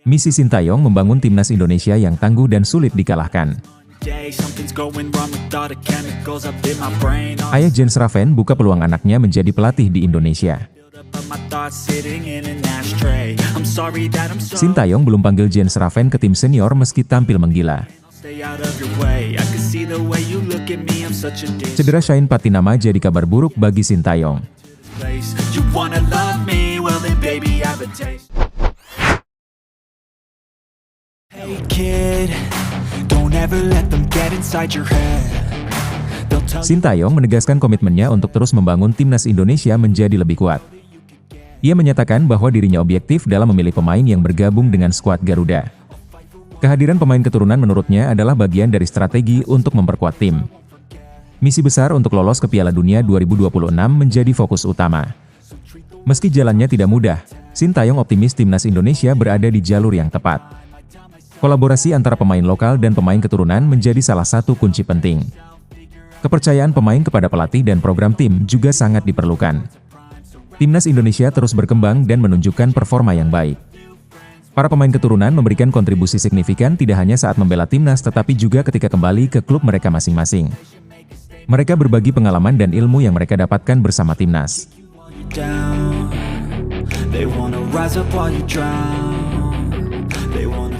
Misi Sintayong membangun timnas Indonesia yang tangguh dan sulit dikalahkan. Ayah Jens Raven buka peluang anaknya menjadi pelatih di Indonesia. Sintayong belum panggil Jens Raven ke tim senior meski tampil menggila. Cedera Shane Patinama jadi kabar buruk bagi Sintayong. Sintayong menegaskan komitmennya untuk terus membangun timnas Indonesia menjadi lebih kuat. Ia menyatakan bahwa dirinya objektif dalam memilih pemain yang bergabung dengan skuad Garuda. Kehadiran pemain keturunan menurutnya adalah bagian dari strategi untuk memperkuat tim. Misi besar untuk lolos ke Piala Dunia 2026 menjadi fokus utama. Meski jalannya tidak mudah, Sintayong optimis timnas Indonesia berada di jalur yang tepat. Kolaborasi antara pemain lokal dan pemain keturunan menjadi salah satu kunci penting. Kepercayaan pemain kepada pelatih dan program tim juga sangat diperlukan. Timnas Indonesia terus berkembang dan menunjukkan performa yang baik. Para pemain keturunan memberikan kontribusi signifikan tidak hanya saat membela timnas tetapi juga ketika kembali ke klub mereka masing-masing. Mereka berbagi pengalaman dan ilmu yang mereka dapatkan bersama timnas.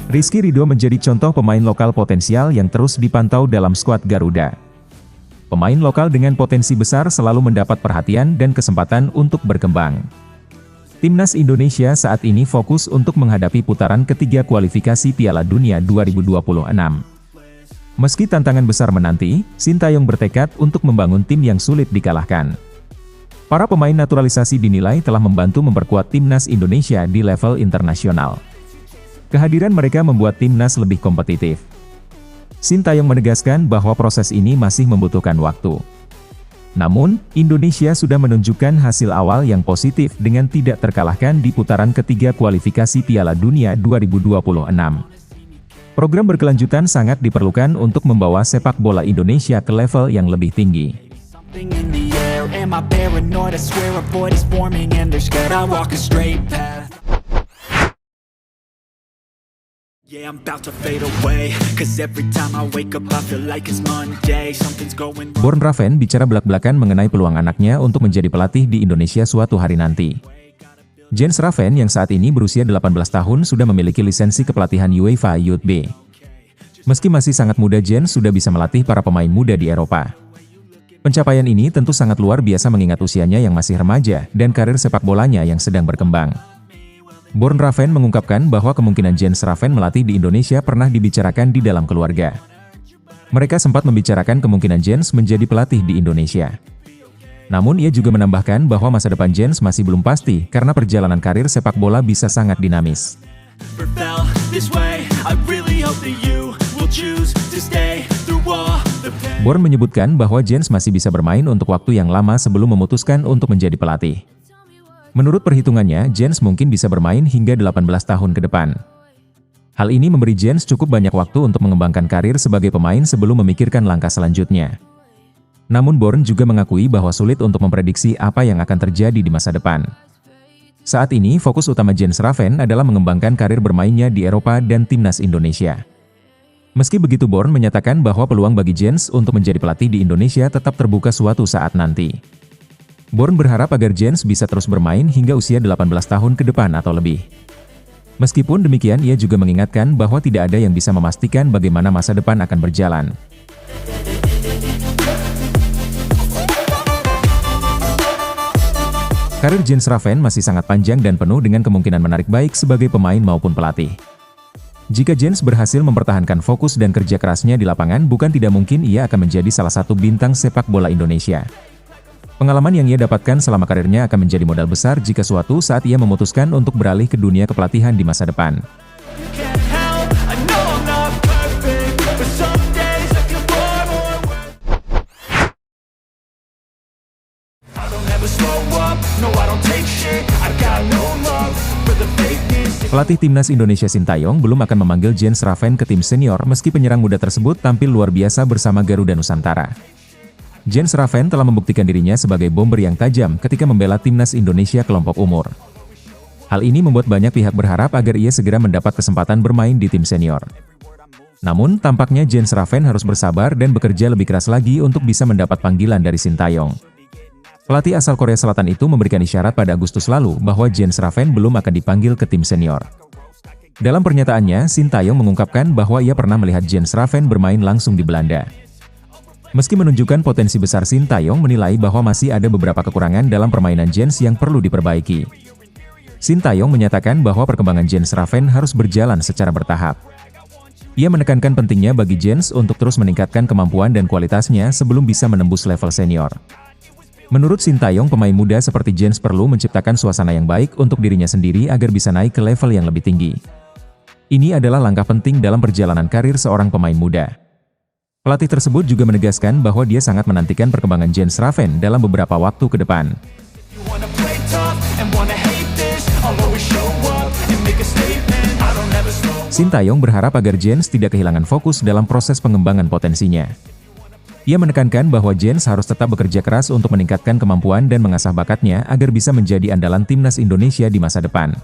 Rizky Ridho menjadi contoh pemain lokal potensial yang terus dipantau dalam skuad Garuda. Pemain lokal dengan potensi besar selalu mendapat perhatian dan kesempatan untuk berkembang. Timnas Indonesia saat ini fokus untuk menghadapi putaran ketiga kualifikasi Piala Dunia 2026. Meski tantangan besar menanti, Sintayong bertekad untuk membangun tim yang sulit dikalahkan. Para pemain naturalisasi dinilai telah membantu memperkuat timnas Indonesia di level internasional. Kehadiran mereka membuat timnas lebih kompetitif. Sintayong menegaskan bahwa proses ini masih membutuhkan waktu. Namun, Indonesia sudah menunjukkan hasil awal yang positif dengan tidak terkalahkan di putaran ketiga kualifikasi Piala Dunia 2026. Program berkelanjutan sangat diperlukan untuk membawa sepak bola Indonesia ke level yang lebih tinggi. Born Raven bicara belak-belakan mengenai peluang anaknya untuk menjadi pelatih di Indonesia suatu hari nanti. Jens Raven yang saat ini berusia 18 tahun sudah memiliki lisensi kepelatihan UEFA Youth B. Meski masih sangat muda, Jens sudah bisa melatih para pemain muda di Eropa. Pencapaian ini tentu sangat luar biasa mengingat usianya yang masih remaja dan karir sepak bolanya yang sedang berkembang. Born Raven mengungkapkan bahwa kemungkinan Jens Raven melatih di Indonesia pernah dibicarakan di dalam keluarga. Mereka sempat membicarakan kemungkinan Jens menjadi pelatih di Indonesia. Namun ia juga menambahkan bahwa masa depan Jens masih belum pasti karena perjalanan karir sepak bola bisa sangat dinamis. Born menyebutkan bahwa Jens masih bisa bermain untuk waktu yang lama sebelum memutuskan untuk menjadi pelatih. Menurut perhitungannya, Jens mungkin bisa bermain hingga 18 tahun ke depan. Hal ini memberi Jens cukup banyak waktu untuk mengembangkan karir sebagai pemain sebelum memikirkan langkah selanjutnya. Namun Born juga mengakui bahwa sulit untuk memprediksi apa yang akan terjadi di masa depan. Saat ini, fokus utama Jens Raven adalah mengembangkan karir bermainnya di Eropa dan timnas Indonesia. Meski begitu, Born menyatakan bahwa peluang bagi Jens untuk menjadi pelatih di Indonesia tetap terbuka suatu saat nanti. Born berharap agar Jens bisa terus bermain hingga usia 18 tahun ke depan atau lebih. Meskipun demikian, ia juga mengingatkan bahwa tidak ada yang bisa memastikan bagaimana masa depan akan berjalan. Karir Jens Raven masih sangat panjang dan penuh dengan kemungkinan menarik baik sebagai pemain maupun pelatih. Jika Jens berhasil mempertahankan fokus dan kerja kerasnya di lapangan, bukan tidak mungkin ia akan menjadi salah satu bintang sepak bola Indonesia. Pengalaman yang ia dapatkan selama karirnya akan menjadi modal besar jika suatu saat ia memutuskan untuk beralih ke dunia kepelatihan di masa depan. Pelatih timnas Indonesia Sintayong belum akan memanggil Jens Raven ke tim senior meski penyerang muda tersebut tampil luar biasa bersama Garuda Nusantara. Jens Raven telah membuktikan dirinya sebagai bomber yang tajam ketika membela timnas Indonesia kelompok umur. Hal ini membuat banyak pihak berharap agar ia segera mendapat kesempatan bermain di tim senior. Namun, tampaknya Jens Raven harus bersabar dan bekerja lebih keras lagi untuk bisa mendapat panggilan dari Sintayong. Pelatih asal Korea Selatan itu memberikan isyarat pada Agustus lalu bahwa Jens Raven belum akan dipanggil ke tim senior. Dalam pernyataannya, Sintayong mengungkapkan bahwa ia pernah melihat Jens Raven bermain langsung di Belanda. Meski menunjukkan potensi besar, Sintayong menilai bahwa masih ada beberapa kekurangan dalam permainan Jens yang perlu diperbaiki. Sintayong menyatakan bahwa perkembangan Jens Raven harus berjalan secara bertahap. Ia menekankan pentingnya bagi Jens untuk terus meningkatkan kemampuan dan kualitasnya sebelum bisa menembus level senior. Menurut Sintayong, pemain muda seperti Jens perlu menciptakan suasana yang baik untuk dirinya sendiri agar bisa naik ke level yang lebih tinggi. Ini adalah langkah penting dalam perjalanan karir seorang pemain muda. Pelatih tersebut juga menegaskan bahwa dia sangat menantikan perkembangan Jens Raven dalam beberapa waktu ke depan. Sintayong berharap agar Jens tidak kehilangan fokus dalam proses pengembangan potensinya. Ia menekankan bahwa Jens harus tetap bekerja keras untuk meningkatkan kemampuan dan mengasah bakatnya agar bisa menjadi andalan timnas Indonesia di masa depan.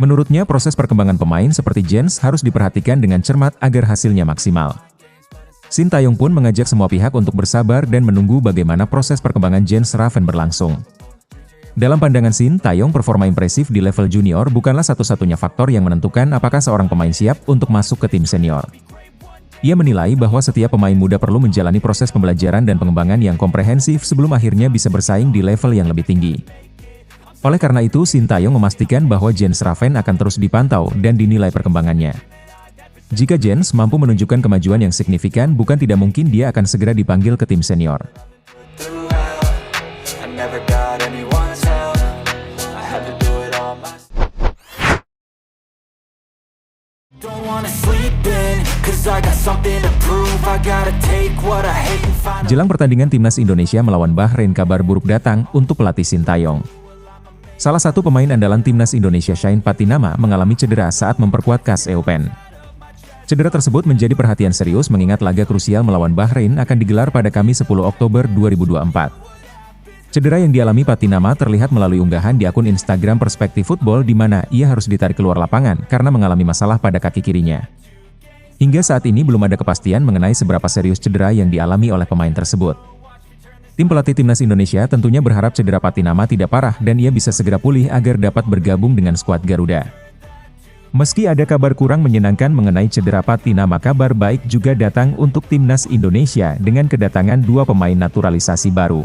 Menurutnya, proses perkembangan pemain seperti Jens harus diperhatikan dengan cermat agar hasilnya maksimal. Sintayong pun mengajak semua pihak untuk bersabar dan menunggu bagaimana proses perkembangan Jens Raven berlangsung. Dalam pandangan Sintayong, performa impresif di level junior bukanlah satu-satunya faktor yang menentukan apakah seorang pemain siap untuk masuk ke tim senior. Ia menilai bahwa setiap pemain muda perlu menjalani proses pembelajaran dan pengembangan yang komprehensif sebelum akhirnya bisa bersaing di level yang lebih tinggi. Oleh karena itu, Sintayong memastikan bahwa Jens Raven akan terus dipantau dan dinilai perkembangannya. Jika Jens mampu menunjukkan kemajuan yang signifikan, bukan tidak mungkin dia akan segera dipanggil ke tim senior. Jelang pertandingan timnas Indonesia melawan Bahrain, kabar buruk datang untuk pelatih Sintayong. Salah satu pemain andalan timnas Indonesia, Shane Patinama, mengalami cedera saat memperkuat KAS Eupen. Cedera tersebut menjadi perhatian serius mengingat laga krusial melawan Bahrain akan digelar pada Kamis 10 Oktober 2024. Cedera yang dialami Patinama terlihat melalui unggahan di akun Instagram Perspektif Football di mana ia harus ditarik keluar lapangan karena mengalami masalah pada kaki kirinya. Hingga saat ini belum ada kepastian mengenai seberapa serius cedera yang dialami oleh pemain tersebut. Tim pelatih timnas Indonesia tentunya berharap cedera Patinama tidak parah dan ia bisa segera pulih agar dapat bergabung dengan skuad Garuda. Meski ada kabar kurang menyenangkan mengenai cedera Patinama, kabar baik juga datang untuk timnas Indonesia dengan kedatangan dua pemain naturalisasi baru.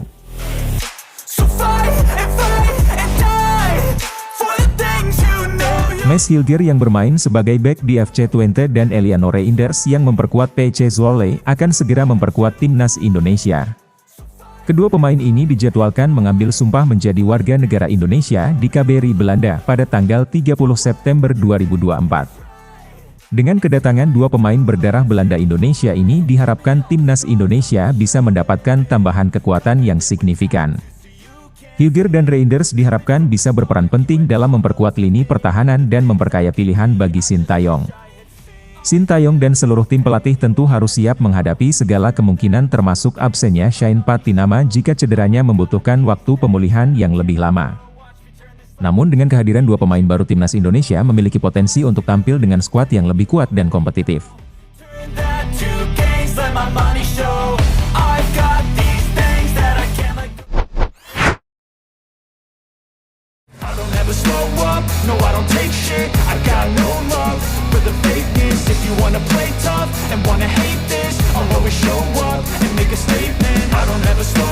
Mads Hilger yang bermain sebagai bek di FC Twente dan Eliano Reinders yang memperkuat PC Zwolle akan segera memperkuat timnas Indonesia. Kedua pemain ini dijadwalkan mengambil sumpah menjadi warga negara Indonesia di KBRI Belanda pada tanggal 30 September 2024. Dengan kedatangan dua pemain berdarah Belanda Indonesia ini, diharapkan timnas Indonesia bisa mendapatkan tambahan kekuatan yang signifikan. Hilger dan Reinders diharapkan bisa berperan penting dalam memperkuat lini pertahanan dan memperkaya pilihan bagi Sintayong. Sintayong dan seluruh tim pelatih tentu harus siap menghadapi segala kemungkinan termasuk absennya Shane Patinama jika cederanya membutuhkan waktu pemulihan yang lebih lama. Namun dengan kehadiran dua pemain baru, timnas Indonesia memiliki potensi untuk tampil dengan skuad yang lebih kuat dan kompetitif. Slow up, no I don't take shit, I got no love for the fakeness. If you wanna play tough and wanna hate this, I'll always show up and make a statement. I don't ever slow